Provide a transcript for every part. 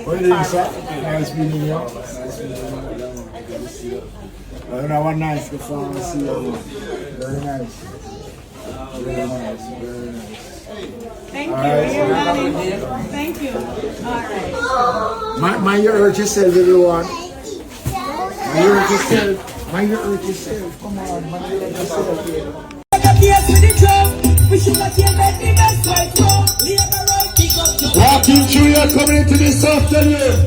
What do you say? Nice meeting you. Nice meeting you. Good to see you. Have a nice performance. Very nice. Very nice. Very nice. Thank you. Thank you. All right. Mind your hurt yourself, everyone. Mind your hurt yourself. Mind your hurt yourself. Come on, mind your hurt yourself. Walking through your community this afternoon.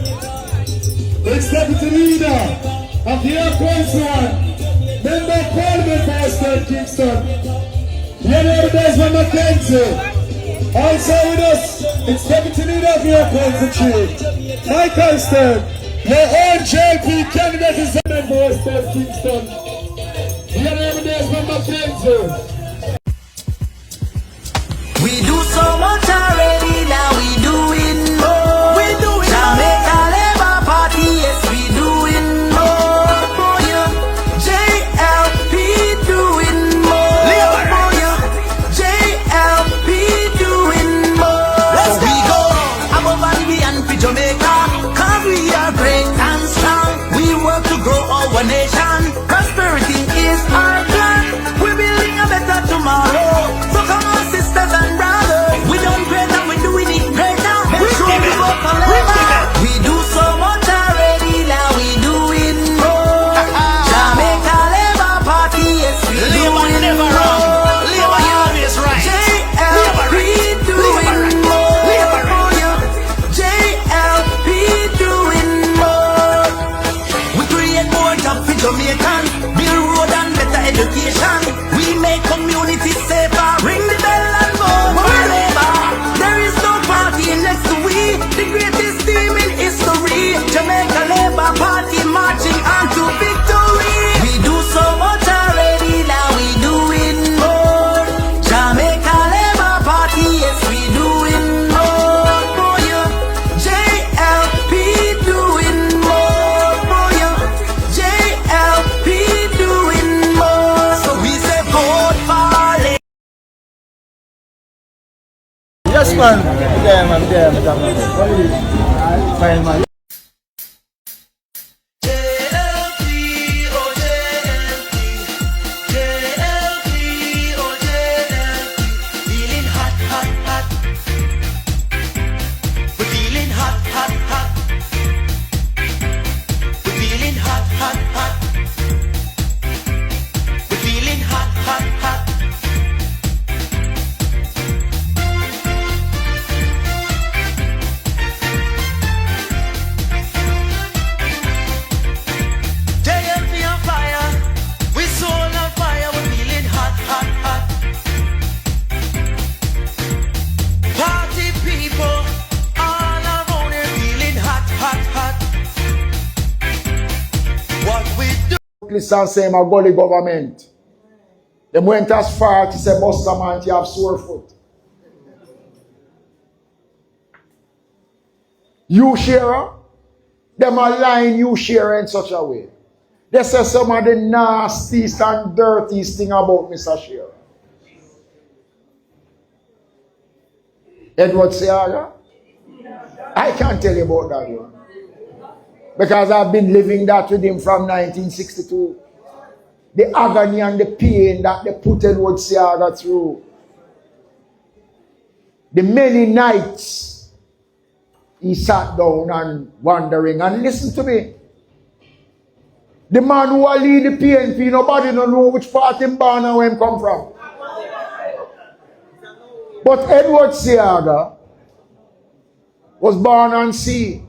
Ex-Deputy Leader of the Air Council, Member of Parliament for Western Kingston, Edward Seaga. Also with us, Ex-Deputy Leader of the Air Council, Michael Stern, your own JLP candidate is a member for Western Kingston. Edward Seaga. We do so much already, now we doing more. We doing Jamaica Labour Party, yes we doing more. For you, JLP doing more. For you, JLP doing more. So we go above and beyond for Jamaica, cause we are great and strong. We work to grow our nation. Prosperity is our plan. We're building a better tomorrow. So come on, sisters and brothers, we done great and we're doing it greater. Make sure we work forever. We do so much already, now we doing more. Jamaica Labour Party, yes we doing more. Labour always right. JLP doing more. JLP doing more. We create more jobs for Jamaicans, build road and better education. We make communities safer. Ring the bell and vote for Labour. There is no party next to we, the greatest team in history. Jamaica Labour Party marching on to victory. We do so much already, now we doing more. Jamaica Labour Party, yes we doing more. For you, JLP doing more. For you, JLP doing more. So we say vote for Labour. Yes, man. Fine, man. JLP, oh JLP, JLP, oh JLP, feeling hot, hot, hot. We're feeling hot, hot, hot. We're feeling hot, hot, hot. We're feeling hot, hot, hot. JLP on fire, we soul on fire, we're feeling hot, hot, hot. Party people, all around here feeling hot, hot, hot. What we do. Listen, say my golly government. They went as far to say, Buster man, you have sore foot. You share, them are lying you share in such a way. They say some of the nastiest and dirtiest thing about Mr. Shearer. Edward Seaga, I can't tell you about that one. Because I've been living that with him from 1962. The agony and the pain that they put Edward Seaga through. The many nights he sat down and wondering. And listen to me. The man who will lead the PNP, nobody don't know which part in born and where he come from. But Edward Seaga was born on sea.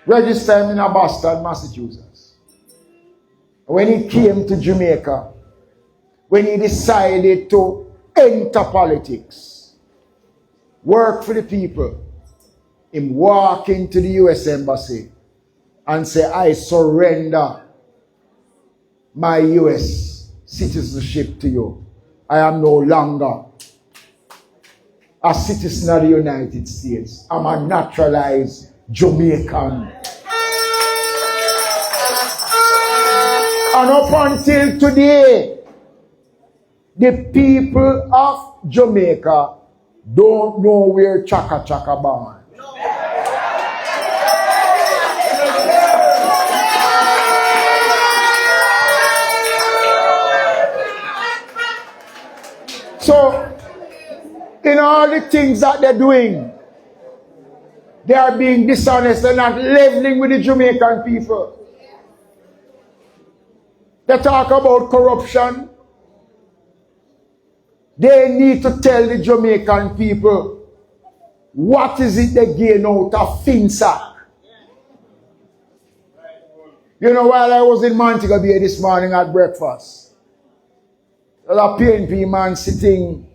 Registered in Boston, Massachusetts. When he came to Jamaica, when he decided to enter politics, work for the people, him walk into the US Embassy and say, I surrender my US citizenship to you. I am no longer a citizen of the United States. I'm a naturalized Jamaican. And up until today, the people of Jamaica don't know where Chaka Chaka born. in all the things that they're doing, they are being dishonest. They're not leveling with the Jamaican people. They talk about corruption. They need to tell the Jamaican people what is it they gain out of FinSac. You know, while I was in Montego Bay this morning at breakfast, there was a PNP man sitting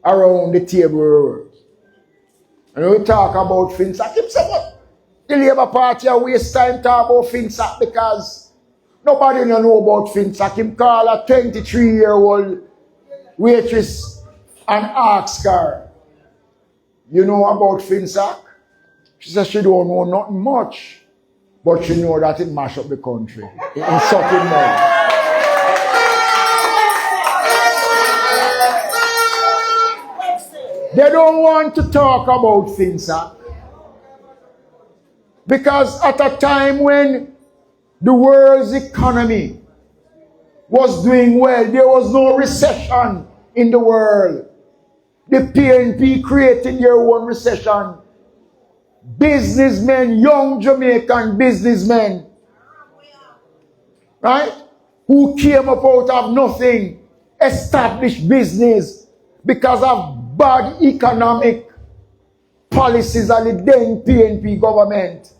around the table. And we talk about FinSac. He said, the Labour Party waste time talk about FinSac because nobody know about FinSac. He call a 23-year-old waitress and ask her, you know about FinSac? She says she don't know nothing much, but she know that it mash up the country in certain way. They don't want to talk about FinSac because at a time when the world's economy was doing well, there was no recession in the world. The PNP created their own recession. Businessmen, young Jamaican businessmen, right, who came up out of nothing, established business because of bad economic policies of the then PNP government,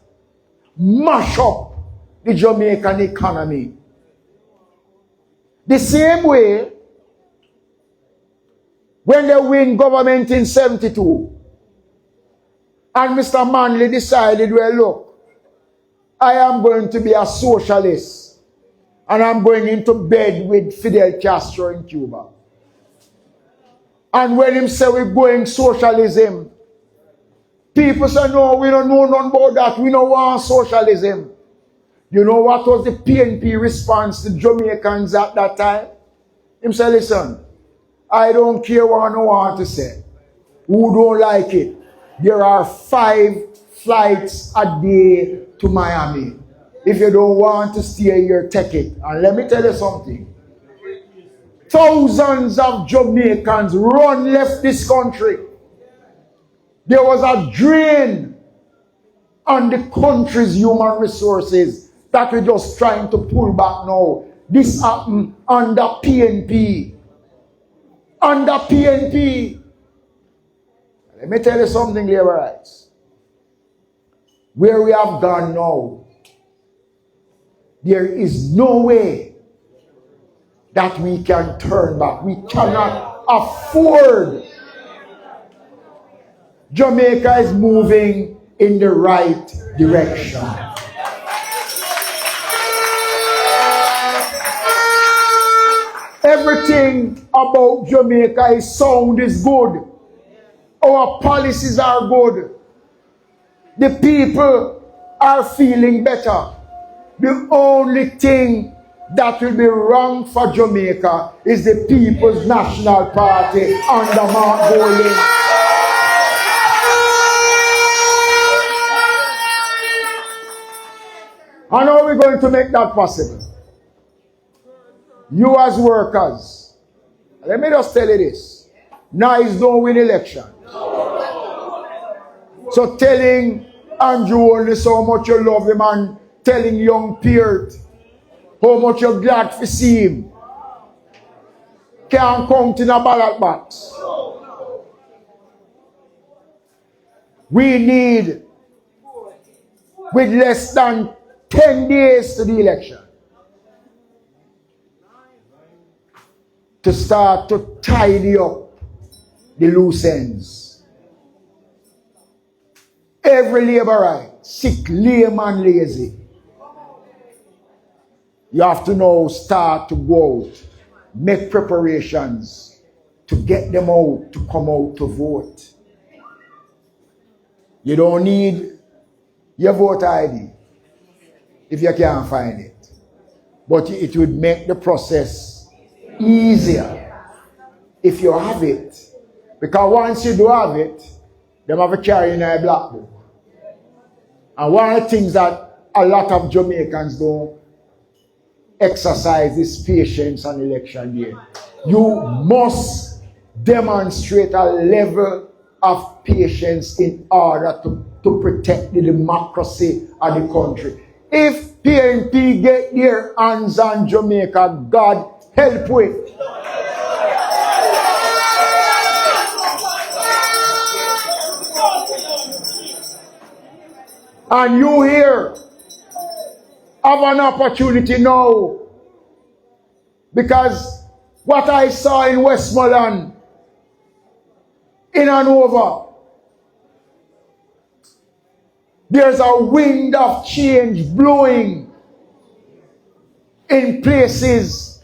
mash up the Jamaican economy. The same way, when they win government in 72, and Mr. Manley decided, well, look, I am going to be a socialist, and I'm going into bed with Fidel Castro in Cuba. And when him say we're going socialism, people say, no, we don't know nothing about that. We don't want socialism. You know what was the PNP response to Jamaicans at that time? Him say, listen, I don't care what I want to say. Who don't like it? There are 5 flights a day to Miami. If you don't want to stay here, take it. And let me tell you something. Thousands of Jamaicans left this country. There was a drain on the country's human resources that we're just trying to pull back now. This happened under PNP. Under PNP. Let me tell you something, Laborites. Where we have gone now, there is no way that we can turn back. We cannot afford. Jamaica is moving in the right direction. Everything about Jamaica is sound, is good. Our policies are good. The people are feeling better. The only thing that will be wrong for Jamaica is the People's National Party under Mark Golding. And how are we going to make that possible? You as workers, let me just tell you this. Nice don't win election. So telling Andrew Holness how much you love him and telling young Peart how much you're glad to see him can't count in a ballot box. We need, with less than 10 days to the election, to start to tidy up the loose ends. Every labourite, sick, lame and lazy, you have to now start to go out, make preparations to get them out, to come out to vote. You don't need your voter ID if you can't find it. But it would make the process easier if you have it. Because once you do have it, they have a carry in a black book. And one of the things that a lot of Jamaicans don't exercise is patience on election day. You must demonstrate a level of patience in order to protect the democracy of the country. If PNP get their hands on Jamaica, God help with. And you here have an opportunity now, because what I saw in Westmoreland, in and over, there's a wind of change blowing in places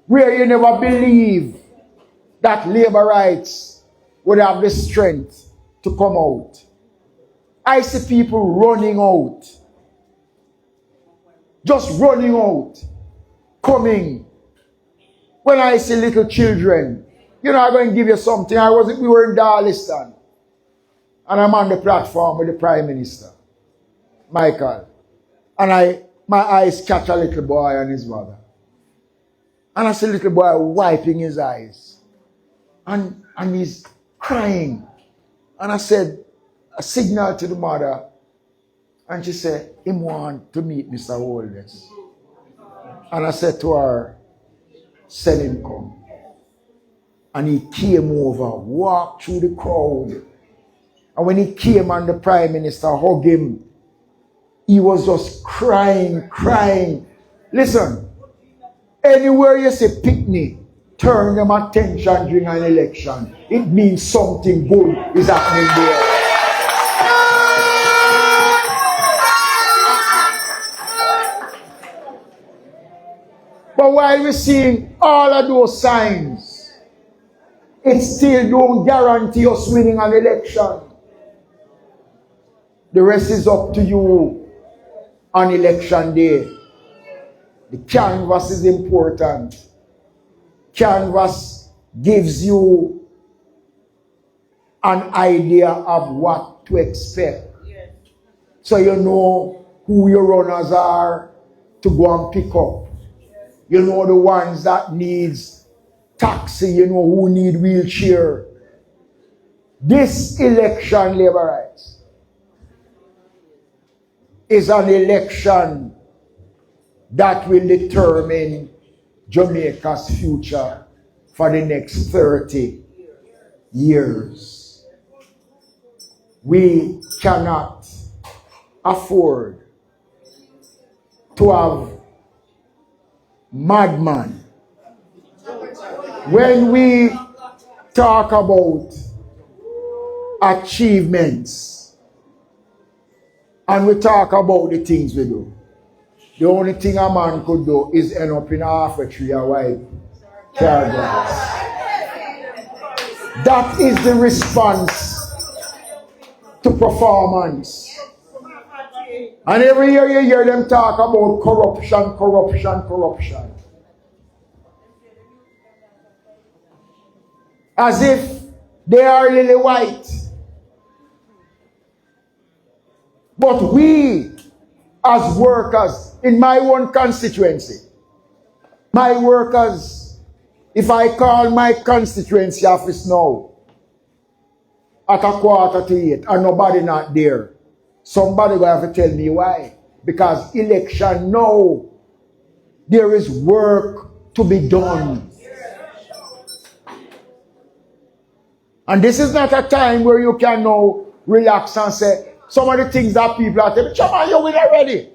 where you never believe that labor rights would have the strength to come out. I see people running out, just running out, coming. When I see little children, you know, I'm going to give you something. We were in Darliston, and I'm on the platform with the Prime Minister, Michael, and my eyes catch a little boy and his mother, and I see a little boy wiping his eyes, and he's crying, and I said, a signal to the mother, and she said, him want to meet Mr. Holness. And I said to her, send him come. And he came over, walked through the crowd. And when he came and the Prime Minister hugged him, he was just crying. Listen, anywhere you say picnic, turn them attention during an election, it means something good is happening there. But while we're seeing all of those signs, it still don't guarantee us winning an election. The rest is up to you on election day. The canvas is important. Canvas gives you an idea of what to expect. So you know who your runners are to go and pick up. You know the ones that needs taxi, you know who need wheelchair. This election, labor rights, is an election that will determine Jamaica's future for the next 30 years. We cannot afford to have madman. When we talk about achievements and we talk about the things we do, the only thing a man could do is end up in a half a tree and wipe car glass. That is the response to performance. And every year you hear them talk about corruption. As if they are lily white. But we, as workers, in my own constituency, my workers, if I call my constituency office now, at 7:45 and nobody not there, somebody will have to tell me why. Because election now, there is work to be done. And this is not a time where you can now relax and say, some of the things that people are telling me, Chama, you win already.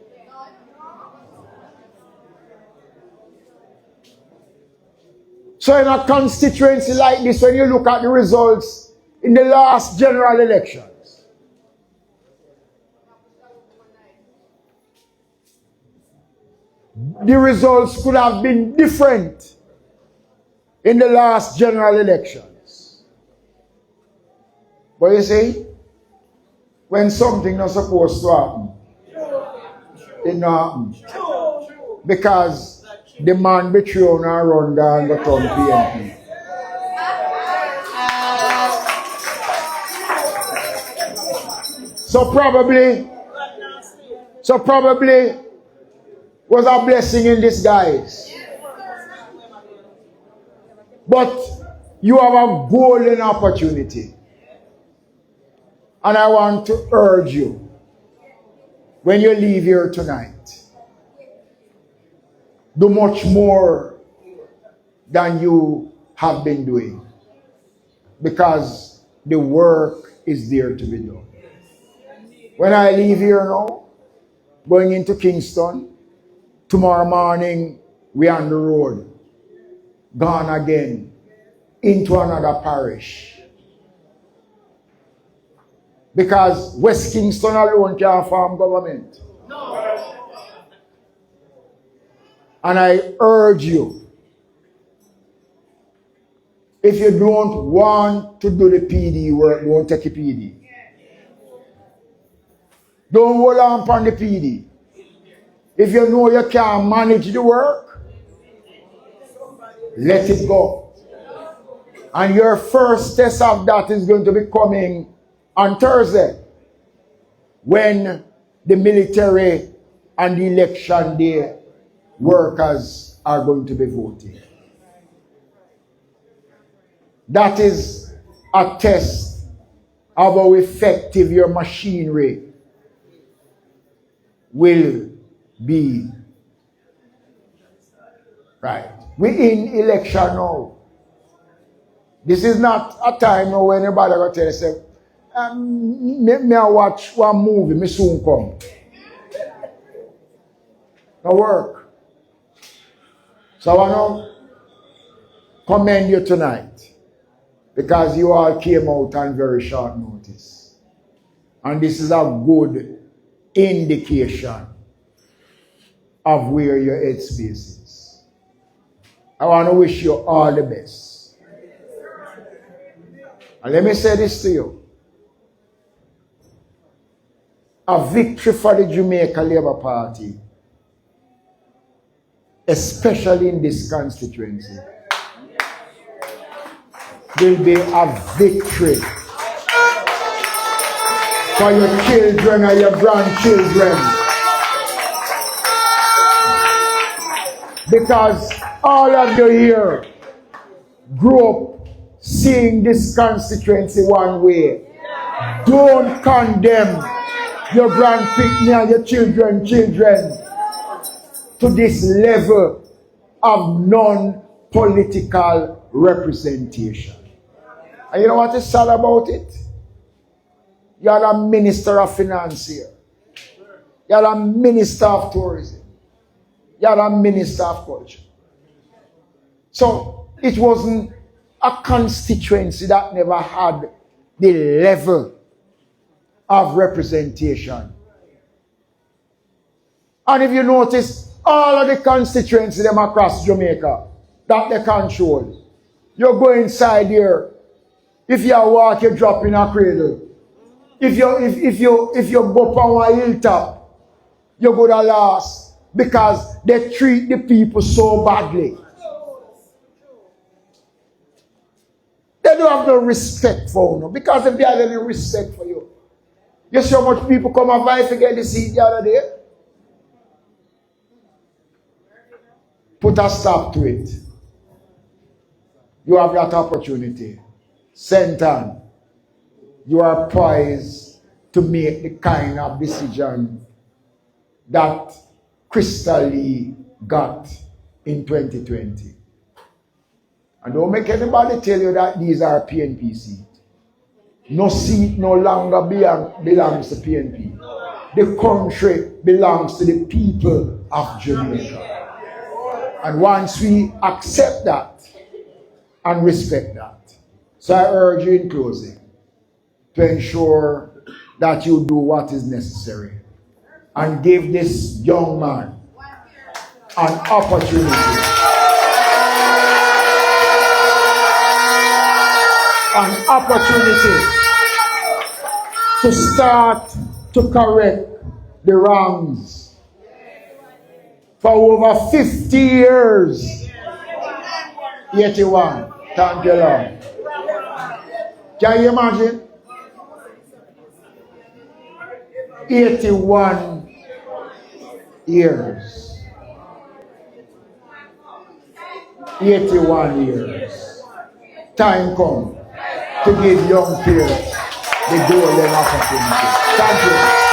So in a constituency like this, when you look at the results in the last general elections, the results could have been different in the last general elections. But you see, when something not supposed to happen, it not happen. Because the man betray and run down the town PNP. So probably was a blessing in disguise. But You have a golden opportunity. And I want to urge you, when you leave here tonight, do much more than you have been doing. Because the work is there to be done. When I leave here now, going into Kingston, tomorrow morning, we are on the road. Gone again into another parish. Because West Kingston alone can't form government. And I urge you, if you don't want to do the PD work, don't take a PD. Don't hold on on the PD. If you know you can't manage the work, let it go. And your first test of that is going to be coming on Thursday, when the military and the election day workers are going to be voting. That is a test of how effective your machinery will be. Right. We're in election now. This is not a time now when anybody will tell you, me watch one movie, me soon come. No work. So I want to commend you tonight, because you all came out on very short notice. And this is a good indication of where your headspace is. I want to wish you all the best. And let me say this to you. A victory for the Jamaica Labour Party, especially in this constituency, will be a victory for your children and your grandchildren. Because all of you here grew up seeing this constituency one way. Don't condemn your grandchildren and your children to this level of non-political representation. And you know what is sad about it? You are a minister of finance here. You are a minister of tourism. You are a minister of culture. So it wasn't a constituency that never had the level of representation. And if you notice, all of the constituencies them across Jamaica that they control, you go inside here. If you walk, you drop in a cradle. If you go up on a hilltop, you go to last, because they treat the people so badly. They don't have no respect for you. Because if they have any respect for you, you see how much people come and vie to get the seat the other day? Put a stop to it. You have that opportunity. Senton, you are poised to make the kind of decision that Crystal Lee got in 2020. And don't make anybody tell you that these are PNP seats. No seat no longer belongs to PNP. The country belongs to the people of Jamaica. And once we accept that and respect that, so I urge you in closing to ensure that you do what is necessary and give this young man an opportunity. An opportunity to start to correct the wrongs. For over 50 years, 81, thank you Lord. Can you imagine? 81 years. 81 years. time come to give young Peart the golden opportunity. Thank you.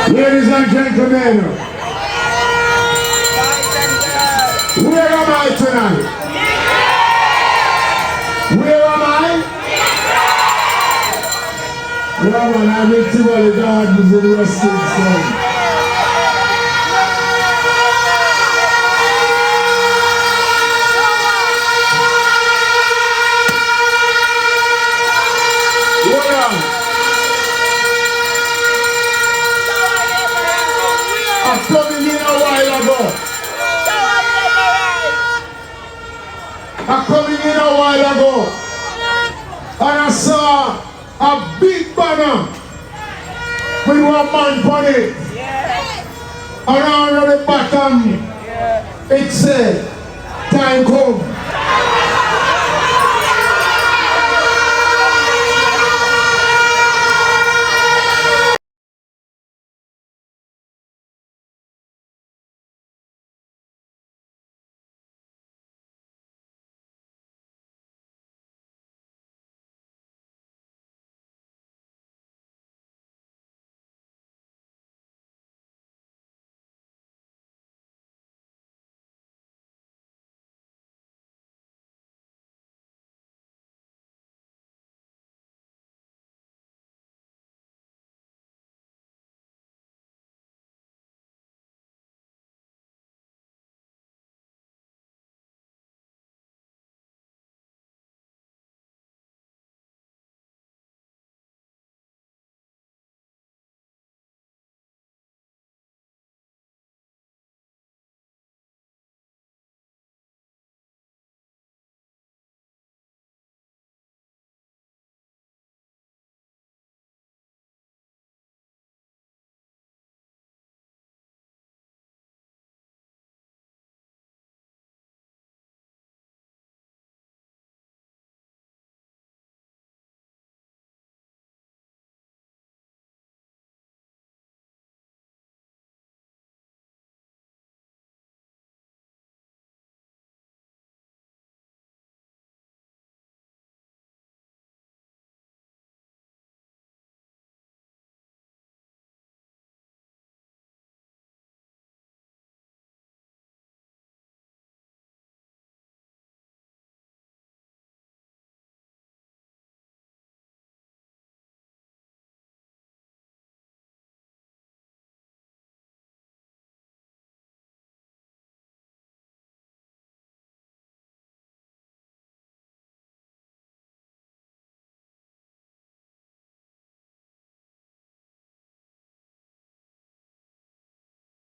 Ladies and gentlemen, where am I tonight? Where am I? Well, man, I'm in Tivoli Gardens in the West End. I come in a while ago and I saw a big banner with one man on it. And on the bottom it said, time come.